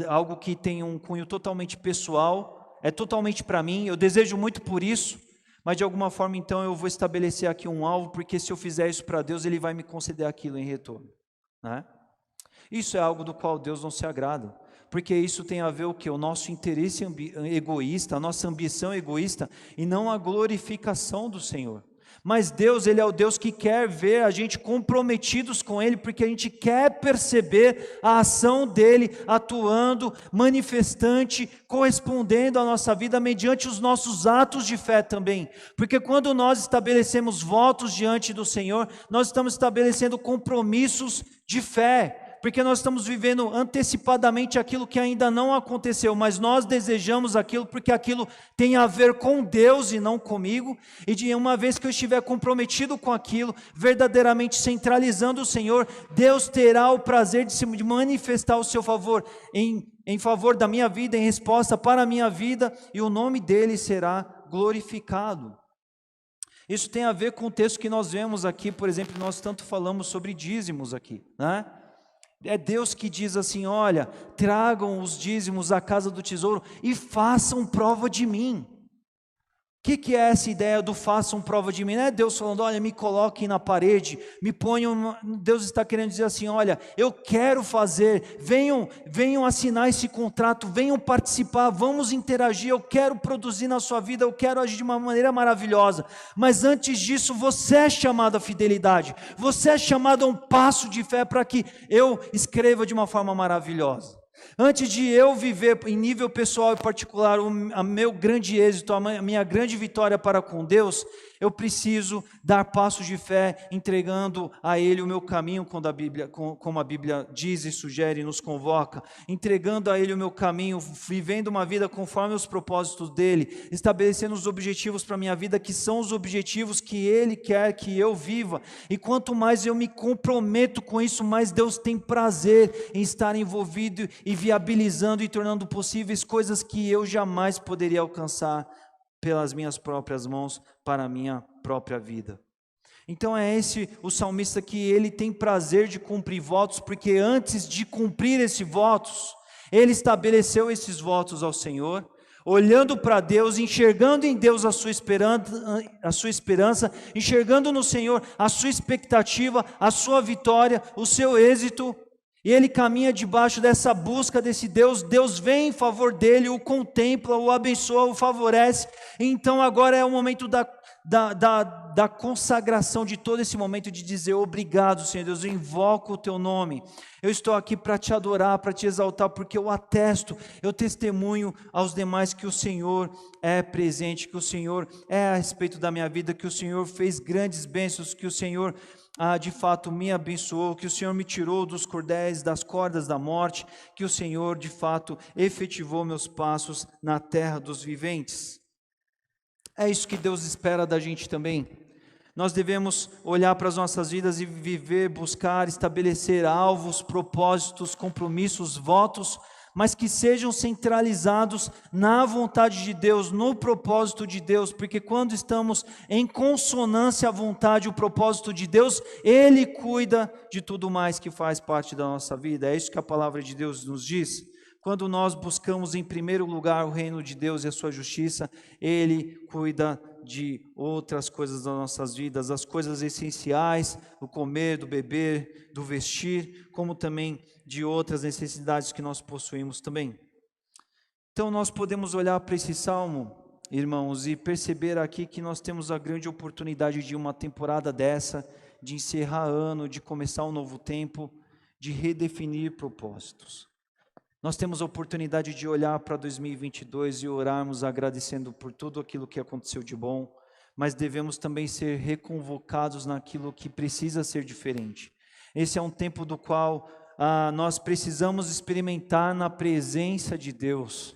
algo que tem um cunho totalmente pessoal, é totalmente para mim, eu desejo muito por isso, mas de alguma forma então eu vou estabelecer aqui um alvo, porque se eu fizer isso para Deus, Ele vai me conceder aquilo em retorno, né? Isso é algo do qual Deus não se agrada, porque isso tem a ver o que? O nosso interesse egoísta, a nossa ambição egoísta, e não a glorificação do Senhor. Mas Deus, Ele é o Deus que quer ver a gente comprometidos com Ele, porque a gente quer perceber a ação dEle atuando, manifestante, correspondendo à nossa vida mediante os nossos atos de fé também. Porque quando nós estabelecemos votos diante do Senhor, nós estamos estabelecendo compromissos de fé. Porque nós estamos vivendo antecipadamente aquilo que ainda não aconteceu, mas nós desejamos aquilo porque aquilo tem a ver com Deus e não comigo, e de uma vez que eu estiver comprometido com aquilo, verdadeiramente centralizando o Senhor, Deus terá o prazer de manifestar o seu favor em favor da minha vida, em resposta para a minha vida, e o nome dele será glorificado. Isso tem a ver com o texto que nós vemos aqui, por exemplo, nós tanto falamos sobre dízimos aqui, né? É Deus que diz assim: olha, tragam os dízimos à casa do tesouro e façam prova de mim. O que é essa ideia do façam prova de mim? Não é Deus falando: olha, me coloquem na parede, me ponham. Deus está querendo dizer assim: olha, eu quero fazer, venham assinar esse contrato, venham participar, vamos interagir, eu quero produzir na sua vida, eu quero agir de uma maneira maravilhosa. Mas antes disso, você é chamado à fidelidade, você é chamado a um passo de fé para que eu escreva de uma forma maravilhosa. Antes de eu viver em nível pessoal e particular o meu grande êxito, a minha grande vitória para com Deus, eu preciso dar passos de fé, entregando a Ele o meu caminho, como a Bíblia diz e sugere e nos convoca, entregando a Ele o meu caminho, vivendo uma vida conforme os propósitos dEle, estabelecendo os objetivos para a minha vida, que são os objetivos que Ele quer que eu viva, e quanto mais eu me comprometo com isso, mais Deus tem prazer em estar envolvido e viabilizando e tornando possíveis coisas que eu jamais poderia alcançar pelas minhas próprias mãos, para a minha própria vida. Então é esse o salmista, que ele tem prazer de cumprir votos, porque antes de cumprir esses votos, ele estabeleceu esses votos ao Senhor, olhando para Deus, enxergando em Deus a sua esperança, enxergando no Senhor a sua expectativa, a sua vitória, o seu êxito. E ele caminha debaixo dessa busca desse Deus. Deus vem em favor dele, o contempla, o abençoa, o favorece. Então agora é o momento da consagração de todo esse momento, de dizer: obrigado, Senhor Deus, eu invoco o teu nome, eu estou aqui para te adorar, para te exaltar, porque eu atesto, eu testemunho aos demais que o Senhor é presente, que o Senhor é a respeito da minha vida, que o Senhor fez grandes bênçãos, que o Senhor de fato me abençoou, que o Senhor me tirou dos cordéis, das cordas da morte, que o Senhor de fato efetivou meus passos na terra dos viventes. É isso que Deus espera da gente também. Nós devemos olhar para as nossas vidas e viver, buscar, estabelecer alvos, propósitos, compromissos, votos, mas que sejam centralizados na vontade de Deus, no propósito de Deus, porque quando estamos em consonância à vontade e o propósito de Deus, Ele cuida de tudo mais que faz parte da nossa vida. É isso que a palavra de Deus nos diz. Quando nós buscamos em primeiro lugar o reino de Deus e a sua justiça, Ele cuida de outras coisas das nossas vidas, as coisas essenciais, do comer, do beber, do vestir, como também de outras necessidades que nós possuímos também. Então nós podemos olhar para esse salmo, irmãos, e perceber aqui que nós temos a grande oportunidade de uma temporada dessa, de encerrar ano, de começar um novo tempo, de redefinir propósitos. Nós temos a oportunidade de olhar para 2022 e orarmos agradecendo por tudo aquilo que aconteceu de bom, mas devemos também ser reconvocados naquilo que precisa ser diferente. Esse é um tempo do qual nós precisamos experimentar na presença de Deus.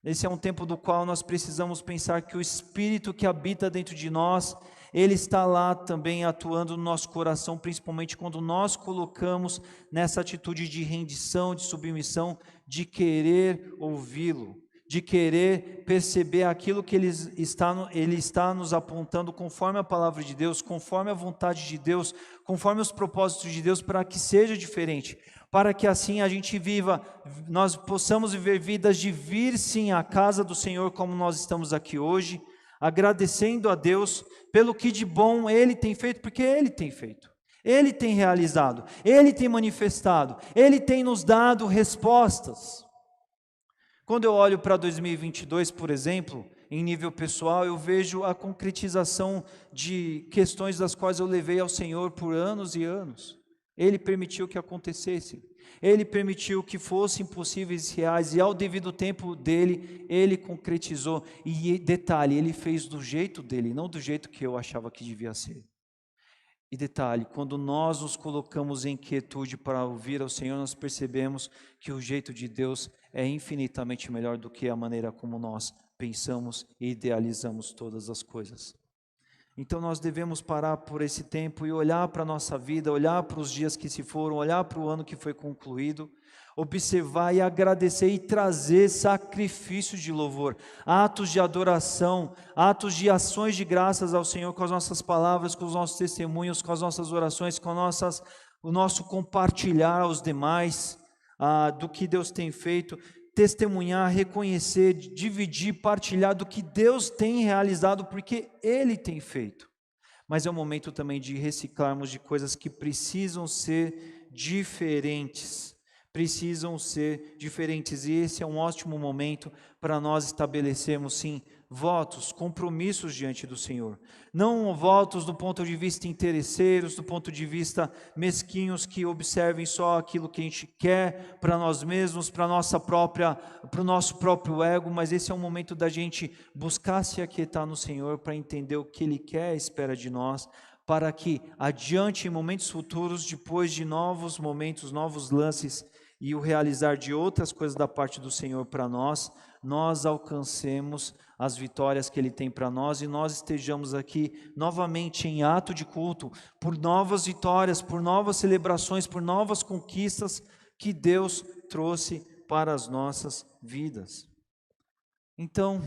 Esse é um tempo do qual nós precisamos pensar que o Espírito que habita dentro de nós, Ele está lá também atuando no nosso coração, principalmente quando nós colocamos nessa atitude de rendição, de submissão, de querer ouvi-lo, de querer perceber aquilo que Ele está nos apontando conforme a palavra de Deus, conforme a vontade de Deus, conforme os propósitos de Deus, para que seja diferente, para que assim a gente viva, nós possamos viver vidas de vir sim à casa do Senhor, como nós estamos aqui hoje, agradecendo a Deus pelo que de bom Ele tem feito, porque Ele tem feito, Ele tem realizado, Ele tem manifestado, Ele tem nos dado respostas. Quando eu olho para 2022, por exemplo, em nível pessoal, eu vejo a concretização de questões das quais eu levei ao Senhor por anos e anos. Ele permitiu que acontecessem. Ele permitiu que fossem possíveis e reais, e ao devido tempo dele, ele concretizou. E detalhe, ele fez do jeito dele, não do jeito que eu achava que devia ser. E detalhe, quando nós nos colocamos em quietude para ouvir ao Senhor, nós percebemos que o jeito de Deus é infinitamente melhor do que a maneira como nós pensamos e idealizamos todas as coisas. Então nós devemos parar por esse tempo e olhar para a nossa vida, olhar para os dias que se foram, olhar para o ano que foi concluído, observar e agradecer e trazer sacrifícios de louvor, atos de adoração, atos de ações de graças ao Senhor com as nossas palavras, com os nossos testemunhos, com as nossas orações, com o nosso compartilhar aos demais do que Deus tem feito, testemunhar, reconhecer, dividir, partilhar do que Deus tem realizado, porque Ele tem feito. Mas é um momento também de reciclarmos de coisas que precisam ser diferentes. E esse é um ótimo momento para nós estabelecermos, sim, votos, compromissos diante do Senhor. Não votos do ponto de vista interesseiros, do ponto de vista mesquinhos, que observem só aquilo que a gente quer para nós mesmos, para o nosso próprio ego, mas esse é um momento da gente buscar se aquietar no Senhor para entender o que Ele quer, espera de nós, para que adiante, em momentos futuros, depois de novos momentos, novos lances e o realizar de outras coisas da parte do Senhor para nós alcancemos as vitórias que Ele tem para nós e nós estejamos aqui novamente em ato de culto, por novas vitórias, por novas celebrações, por novas conquistas que Deus trouxe para as nossas vidas. Então,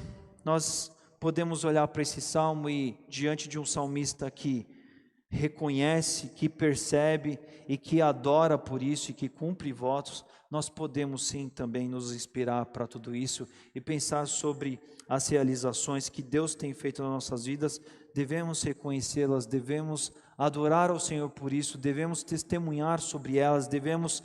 nós podemos olhar para esse salmo e, diante de um salmista que reconhece, que percebe e que adora por isso e que cumpre votos, nós podemos sim também nos inspirar para tudo isso e pensar sobre as realizações que Deus tem feito nas nossas vidas, devemos reconhecê-las, devemos adorar ao Senhor por isso, devemos testemunhar sobre elas, devemos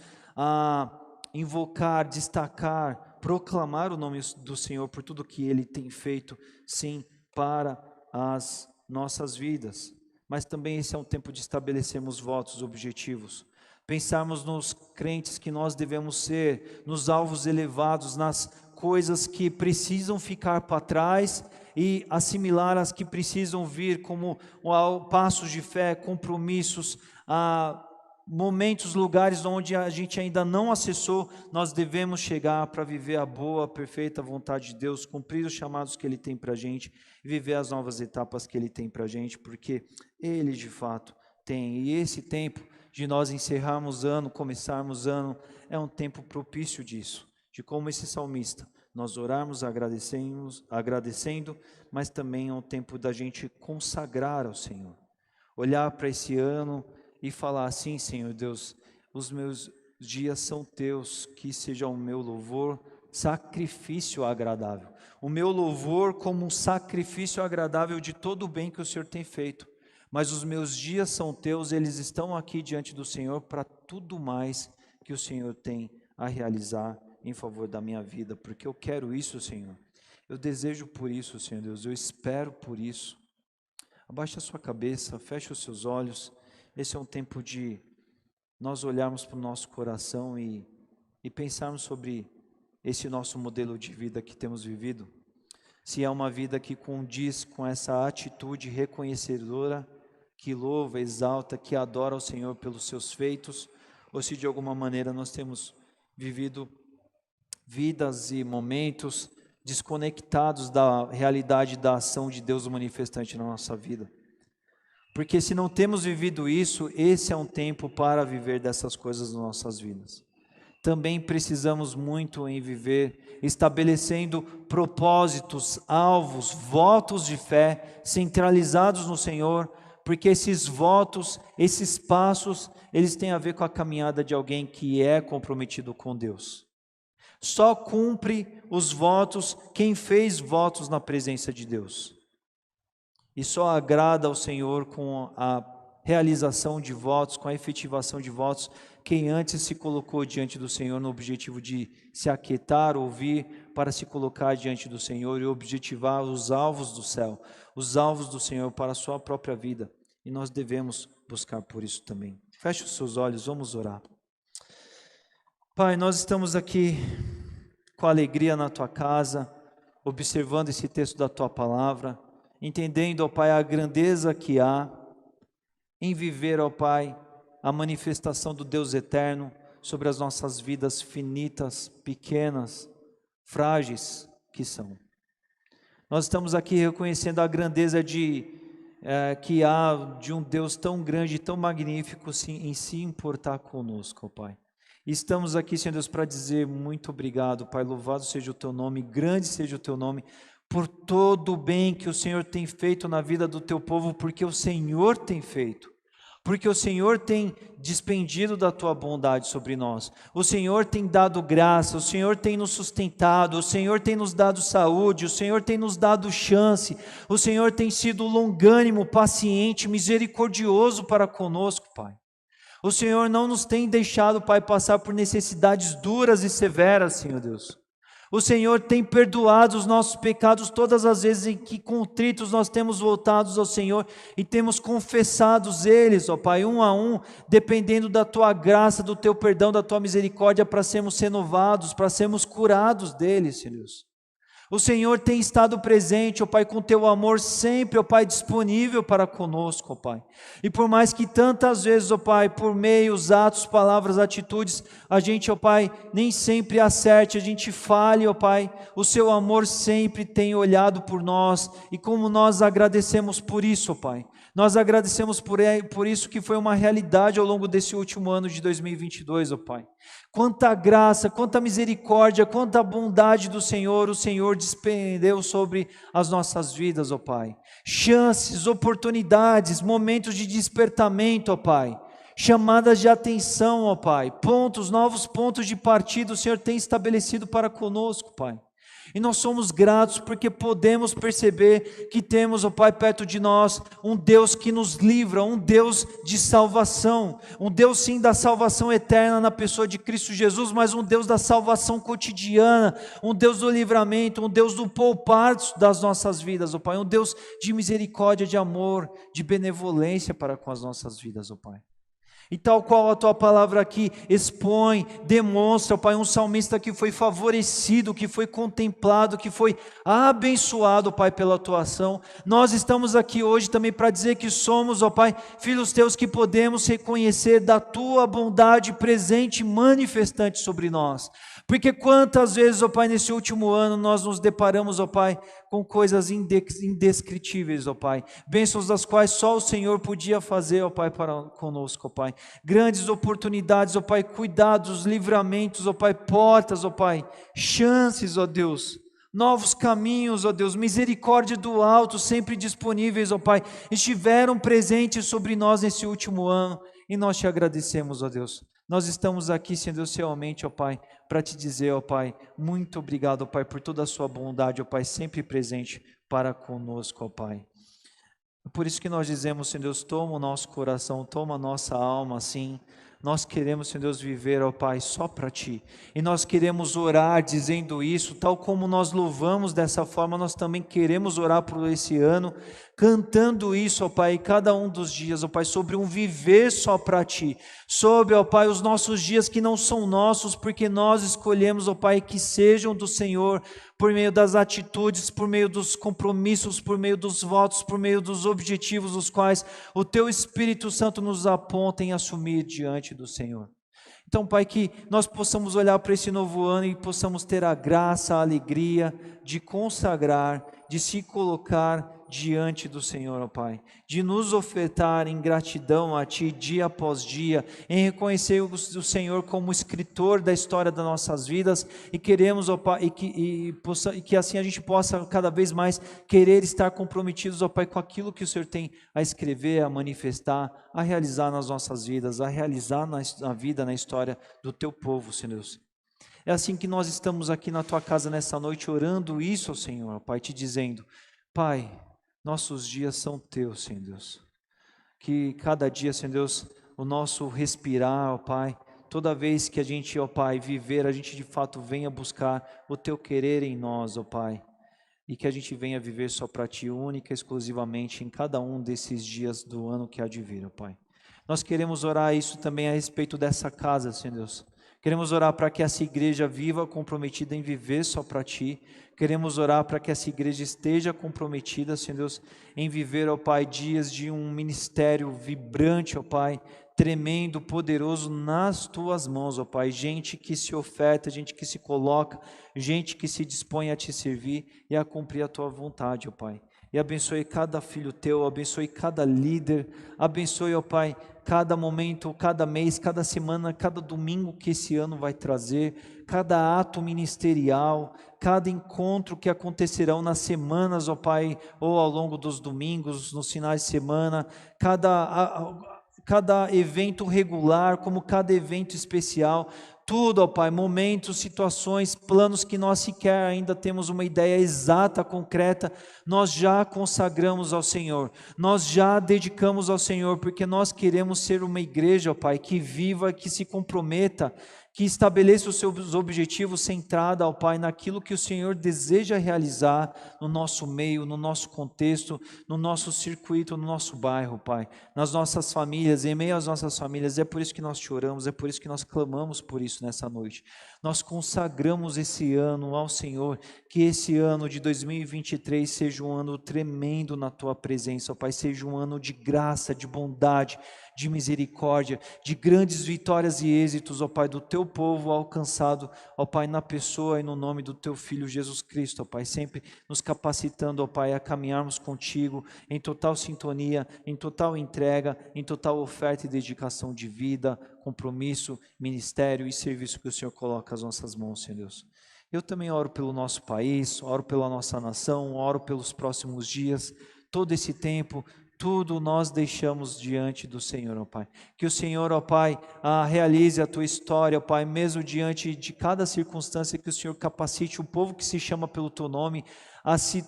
invocar, destacar, proclamar o nome do Senhor por tudo que Ele tem feito, sim, para as nossas vidas. Mas também esse é um tempo de estabelecermos votos objetivos, pensarmos nos crentes que nós devemos ser, nos alvos elevados, nas coisas que precisam ficar para trás e assimilar as que precisam vir, como passos de fé, compromissos, momentos, lugares onde a gente ainda não acessou, nós devemos chegar para viver a boa, perfeita vontade de Deus, cumprir os chamados que Ele tem para a gente e viver as novas etapas que Ele tem para a gente, porque Ele de fato tem. E esse tempo de nós encerrarmos ano, começarmos ano, é um tempo propício disso, de como esse salmista, nós orarmos agradecendo, mas também é um tempo da gente consagrar ao Senhor, olhar para esse ano e falar assim: Senhor Deus, os meus dias são teus, que seja o meu louvor sacrifício agradável, o meu louvor como um sacrifício agradável de todo o bem que o Senhor tem feito, mas os meus dias são teus, eles estão aqui diante do Senhor para tudo mais que o Senhor tem a realizar em favor da minha vida, porque eu quero isso, Senhor, eu desejo por isso, Senhor Deus, eu espero por isso. Abaixa a sua cabeça, feche os seus olhos. Esse é um tempo de nós olharmos para o nosso coração e pensarmos sobre esse nosso modelo de vida que temos vivido. Se é uma vida que condiz com essa atitude reconhecedora, que louva, exalta, que adora ao Senhor pelos seus feitos, ou se de alguma maneira nós temos vivido vidas e momentos desconectados da realidade da ação de Deus manifestante na nossa vida. Porque se não temos vivido isso, esse é um tempo para viver dessas coisas nas nossas vidas. Também precisamos muito em viver, estabelecendo propósitos, alvos, votos de fé, centralizados no Senhor, porque esses votos, esses passos, eles têm a ver com a caminhada de alguém que é comprometido com Deus. Só cumpre os votos quem fez votos na presença de Deus. E só agrada ao Senhor com a realização de votos, com a efetivação de votos, quem antes se colocou diante do Senhor no objetivo de se aquietar, ouvir, para se colocar diante do Senhor e objetivar os alvos do céu, os alvos do Senhor para a sua própria vida. E nós devemos buscar por isso também. Feche os seus olhos, vamos orar. Pai, nós estamos aqui com alegria na Tua casa, observando esse texto da Tua palavra, entendendo, ó Pai, a grandeza que há em viver, ó Pai, a manifestação do Deus eterno sobre as nossas vidas finitas, pequenas, frágeis que são. Nós estamos aqui reconhecendo a grandeza que há de um Deus tão grande, tão magnífico em se importar conosco, ó Pai. E estamos aqui, Senhor Deus, para dizer muito obrigado, Pai, louvado seja o Teu nome, grande seja o Teu nome, por todo o bem que o Senhor tem feito na vida do Teu povo, porque o Senhor tem feito. Porque o Senhor tem despendido da Tua bondade sobre nós, o Senhor tem dado graça, o Senhor tem nos sustentado, o Senhor tem nos dado saúde, o Senhor tem nos dado chance, o Senhor tem sido longânimo, paciente, misericordioso para conosco, Pai. O Senhor não nos tem deixado, Pai, passar por necessidades duras e severas, Senhor Deus. O Senhor tem perdoado os nossos pecados todas as vezes em que contritos nós temos voltado ao Senhor e temos confessado eles, ó Pai, um a um, dependendo da Tua graça, do Teu perdão, da Tua misericórdia, para sermos renovados, para sermos curados deles, Senhor Deus. O Senhor tem estado presente, ó Pai, com Teu amor sempre, ó Pai, disponível para conosco, ó Pai. E por mais que tantas vezes, ó Pai, por meios, atos, palavras, atitudes, a gente, ó Pai, nem sempre acerte, a gente fale, ó Pai, o Seu amor sempre tem olhado por nós, e como nós agradecemos por isso, ó Pai. Nós agradecemos por isso que foi uma realidade ao longo desse último ano de 2022, ó Pai. Quanta graça, quanta misericórdia, quanta bondade do Senhor, o Senhor despendeu sobre as nossas vidas, ó Pai. Chances, oportunidades, momentos de despertamento, ó Pai. Chamadas de atenção, ó Pai. Pontos, novos pontos de partida o Senhor tem estabelecido para conosco, Pai. E nós somos gratos porque podemos perceber que temos, ó Pai, perto de nós um Deus que nos livra, um Deus de salvação, um Deus sim da salvação eterna na pessoa de Cristo Jesus, mas um Deus da salvação cotidiana, um Deus do livramento, um Deus do poupar das nossas vidas, ó Pai, um Deus de misericórdia, de amor, de benevolência para com as nossas vidas, ó Pai. E tal qual a Tua palavra aqui expõe, demonstra, Pai, um salmista que foi favorecido, que foi contemplado, que foi abençoado, Pai, pela Tua ação. Nós estamos aqui hoje também para dizer que somos, ó Pai, filhos Teus que podemos reconhecer da Tua bondade presente e manifestante sobre nós. Porque quantas vezes, ó Pai, nesse último ano nós nos deparamos, ó Pai, com coisas indescritíveis, ó Pai. Bênçãos das quais só o Senhor podia fazer, ó Pai, para conosco, ó Pai. Grandes oportunidades, ó Pai, cuidados, livramentos, ó Pai, portas, ó Pai, chances, ó Deus. Novos caminhos, ó Deus, misericórdia do alto, sempre disponíveis, ó Pai, estiveram presentes sobre nós nesse último ano, e nós Te agradecemos, ó Deus. Nós estamos aqui, Senhor Deus, realmente, ó Pai, para Te dizer, ó Pai, muito obrigado, ó Pai, por toda a Sua bondade, ó Pai, sempre presente para conosco, ó Pai. Por isso que nós dizemos, Senhor Deus, toma o nosso coração, toma a nossa alma, assim. Nós queremos, Senhor Deus, viver, ó Pai, só para Ti. E nós queremos orar dizendo isso, tal como nós louvamos dessa forma, nós também queremos orar por esse ano, cantando isso, ó Pai, cada um dos dias, ó Pai, sobre um viver só para Ti. Sobre, ó Pai, os nossos dias que não são nossos, porque nós escolhemos, ó Pai, que sejam do Senhor, por meio das atitudes, por meio dos compromissos, por meio dos votos, por meio dos objetivos os quais o Teu Espírito Santo nos aponta em assumir diante do Senhor. Então, Pai, que nós possamos olhar para esse novo ano e possamos ter a graça, a alegria de consagrar, de se colocar diante do Senhor, ó Pai, de nos ofertar em gratidão a Ti dia após dia, em reconhecer o Senhor como escritor da história das nossas vidas, e queremos, ó Pai, e que assim a gente possa cada vez mais querer estar comprometidos, ó Pai, com aquilo que o Senhor tem a escrever, a manifestar, a realizar nas nossas vidas, a realizar na vida, na história do Teu povo, Senhor Deus. É assim que nós estamos aqui na Tua casa nessa noite, orando isso ao Senhor, ó Pai, Te dizendo, Pai, nossos dias são Teus, Senhor Deus. Que cada dia, Senhor Deus, o nosso respirar, ó Pai, toda vez que a gente, ó Pai, viver, a gente de fato venha buscar o Teu querer em nós, ó Pai, e que a gente venha viver só para Ti, única e exclusivamente, em cada um desses dias do ano que há de vir, ó Pai. Nós queremos orar isso também a respeito dessa casa, Senhor Deus. Queremos orar para que essa igreja viva comprometida em viver só para Ti. Queremos orar para que essa igreja esteja comprometida, Senhor Deus, em viver, ó Pai, dias de um ministério vibrante, ó Pai, tremendo, poderoso nas Tuas mãos, ó Pai. Gente que se oferta, gente que se coloca, gente que se dispõe a Te servir e a cumprir a Tua vontade, ó Pai. E abençoe cada filho Teu, abençoe cada líder, abençoe, ó Pai, cada momento, cada mês, cada semana, cada domingo que esse ano vai trazer, cada ato ministerial, cada encontro que acontecerão nas semanas, ó Pai, ou ao longo dos domingos, nos finais de semana, cada evento regular, como cada evento especial, tudo, ó Pai, momentos, situações, planos que nós sequer ainda temos uma ideia exata, concreta, nós já consagramos ao Senhor, nós já dedicamos ao Senhor, porque nós queremos ser uma igreja, ó Pai, que viva, que se comprometa, que estabeleça os seus objetivos centrada, ó Pai, naquilo que o Senhor deseja realizar no nosso meio, no nosso contexto, no nosso circuito, no nosso bairro, Pai, nas nossas famílias, em meio às nossas famílias. É por isso que nós te oramos, é por isso que nós clamamos por isso nessa noite. Nós consagramos esse ano ao Senhor, que esse ano de 2023 seja um ano tremendo na Tua presença, ó Pai, seja um ano de graça, de bondade, de misericórdia, de grandes vitórias e êxitos, ó Pai, do Teu povo alcançado, ó Pai, na pessoa e no nome do Teu Filho Jesus Cristo, ó Pai, sempre nos capacitando, ó Pai, a caminharmos contigo em total sintonia, em total entrega, em total oferta e dedicação de vida, compromisso, ministério e serviço que o Senhor coloca às nossas mãos, Senhor Deus. Eu também oro pelo nosso país, oro pela nossa nação, oro pelos próximos dias, todo esse tempo, tudo nós deixamos diante do Senhor, ó Pai. Que o Senhor, ó Pai, realize a Tua história, ó Pai, mesmo diante de cada circunstância, que o Senhor capacite o povo que se chama pelo Teu nome a se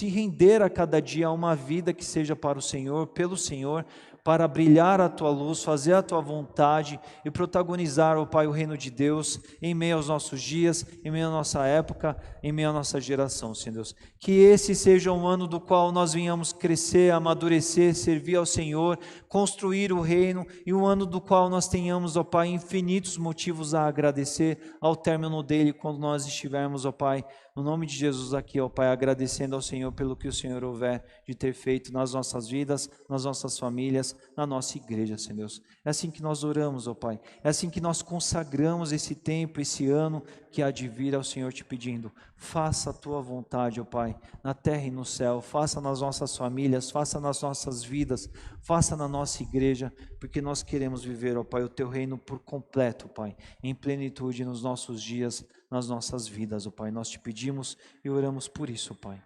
render a cada dia a uma vida que seja para o Senhor, pelo Senhor, para brilhar a Tua luz, fazer a Tua vontade e protagonizar, ó Pai, o reino de Deus em meio aos nossos dias, em meio à nossa época, em meio à nossa geração, Senhor Deus. Que esse seja um ano do qual nós venhamos crescer, amadurecer, servir ao Senhor, construir o reino, e um ano do qual nós tenhamos, ó Pai, infinitos motivos a agradecer ao término dele, quando nós estivermos, ó Pai, no nome de Jesus aqui, ó Pai, agradecendo ao Senhor pelo que o Senhor houver de ter feito nas nossas vidas, nas nossas famílias, na nossa igreja, Senhor Deus. É assim que nós oramos, ó Pai, é assim que nós consagramos esse tempo, esse ano que há de vir ao Senhor, te pedindo: faça a Tua vontade, ó Pai, na terra e no céu, faça nas nossas famílias, faça nas nossas vidas, faça na nossa igreja, porque nós queremos viver, ó Pai, o Teu reino por completo, Pai, em plenitude nos nossos dias, nas nossas vidas, ó Pai. Nós te pedimos e oramos por isso, Pai.